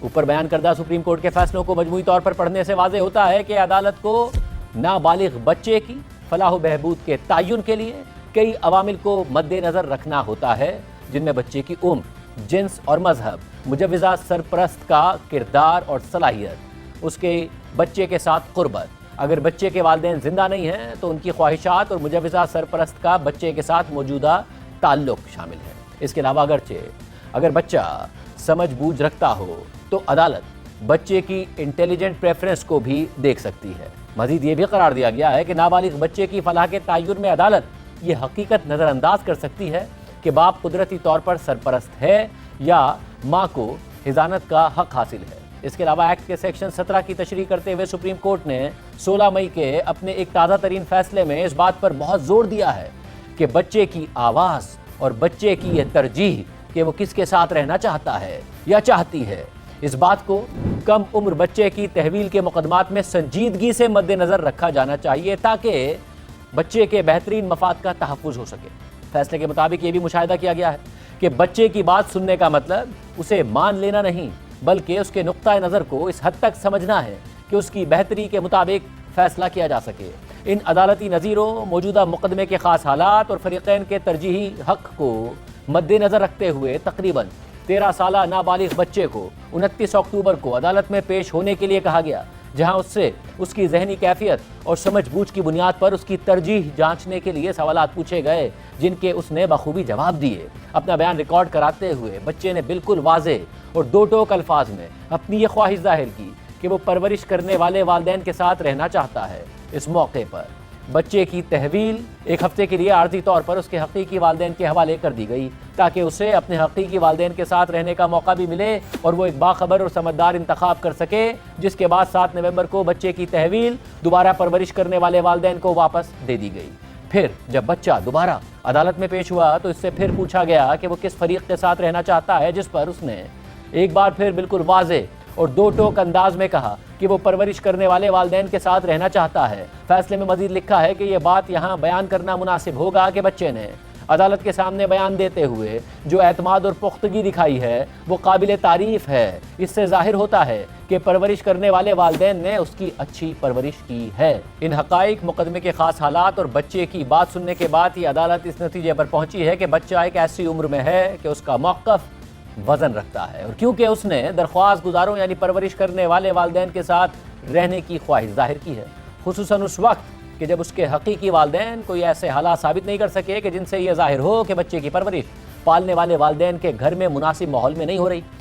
اوپر بیان کردہ سپریم کورٹ کے فیصلوں کو مجموعی طور پر پڑھنے سے واضح ہوتا ہے کہ عدالت کو نابالغ بچے کی فلاح و بہبود کے تعین کے لیے کئی عوامل کو مد نظر رکھنا ہوتا ہے، جن میں بچے کی عمر، جنس اور مذہب، مجوزہ سرپرست کا کردار اور صلاحیت، اس کے بچے کے ساتھ قربت، اگر بچے کے والدین زندہ نہیں ہیں تو ان کی خواہشات اور مجوزہ سرپرست کا بچے کے ساتھ موجودہ تعلق شامل ہے۔ اس کے علاوہ اگر بچہ سمجھ بوجھ رکھتا ہو تو عدالت بچے کی انٹیلیجنٹ پریفرنس کو بھی دیکھ سکتی ہے۔ مزید یہ بھی قرار دیا گیا ہے کہ نابالغ بچے کی فلاح کے تعین میں عدالت یہ حقیقت نظر انداز کر سکتی ہے کہ باپ قدرتی طور پر سرپرست ہے یا ماں کو حضانت کا حق حاصل ہے۔ اس کے علاوہ ایکٹ کے سیکشن 17 کی تشریح کرتے ہوئے سپریم کورٹ نے 16 مئی کے اپنے ایک تازہ ترین فیصلے میں اس بات پر بہت زور دیا ہے کہ بچے کی آواز اور بچے کی یہ ترجیح کہ وہ کس کے ساتھ رہنا چاہتا ہے یا چاہتی ہے، اس بات کو کم عمر بچے کی تحویل کے مقدمات میں سنجیدگی سے مد نظر رکھا جانا چاہیے تاکہ بچے کے بہترین مفاد کا تحفظ ہو سکے۔ فیصلے کے مطابق یہ بھی مشاہدہ کیا گیا ہے کہ بچے کی بات سننے کا مطلب اسے مان لینا نہیں، بلکہ اس کے نقطہ نظر کو اس حد تک سمجھنا ہے کہ اس کی بہتری کے مطابق فیصلہ کیا جا سکے۔ ان عدالتی نظیروں، موجودہ مقدمے کے خاص حالات اور فریقین کے ترجیحی حق کو مد نظر رکھتے ہوئے تقریباً 13 سالہ نابالغ بچے کو 29 اکتوبر کو عدالت میں پیش ہونے کے لیے کہا گیا، جہاں اس سے اس کی ذہنی کیفیت اور سمجھ بوجھ کی بنیاد پر اس کی ترجیح جانچنے کے لیے سوالات پوچھے گئے، جن کے اس نے بخوبی جواب دیے۔ اپنا بیان ریکارڈ کراتے ہوئے بچے نے بالکل واضح اور دو ٹوک الفاظ میں اپنی یہ خواہش ظاہر کی کہ وہ پرورش کرنے والے والدین کے ساتھ رہنا چاہتا ہے۔ اس موقع پر بچے کی تحویل ایک ہفتے کے لیے عارضی طور پر اس کے حقیقی والدین کے حوالے کر دی گئی تاکہ اسے اپنے حقیقی والدین کے ساتھ رہنے کا موقع بھی ملے اور وہ ایک باخبر اور سمجھدار انتخاب کر سکے، جس کے بعد 7 نومبر کو بچے کی تحویل دوبارہ پرورش کرنے والے والدین کو واپس دے دی گئی۔ پھر جب بچہ دوبارہ عدالت میں پیش ہوا تو اس سے پھر پوچھا گیا کہ وہ کس فریق کے ساتھ رہنا چاہتا ہے، جس پر اس نے ایک بار پھر بالکل واضح اور دو ٹوک انداز میں کہا کہ وہ پرورش کرنے والے والدین کے ساتھ رہنا چاہتا ہے۔ فیصلے میں مزید لکھا ہے کہ یہ بات یہاں بیان کرنا مناسب ہوگا کہ بچے نے عدالت کے سامنے بیان دیتے ہوئے جو اعتماد اور پختگی دکھائی ہے وہ قابل تعریف ہے۔ اس سے ظاہر ہوتا ہے کہ پرورش کرنے والے والدین نے اس کی اچھی پرورش کی ہے۔ ان حقائق، مقدمے کے خاص حالات اور بچے کی بات سننے کے بعد یہ عدالت اس نتیجے پر پہنچی ہے کہ بچہ ایک ایسی عمر میں ہے کہ اس کا موقف وزن رکھتا ہے، اور کیونکہ اس نے درخواست گزاروں یعنی پرورش کرنے والے والدین کے ساتھ رہنے کی خواہش ظاہر کی ہے، خصوصاً اس وقت کہ جب اس کے حقیقی والدین کوئی ایسے حالات ثابت نہیں کر سکے کہ جن سے یہ ظاہر ہو کہ بچے کی پرورش پالنے والے والدین کے گھر میں مناسب ماحول میں نہیں ہو رہی۔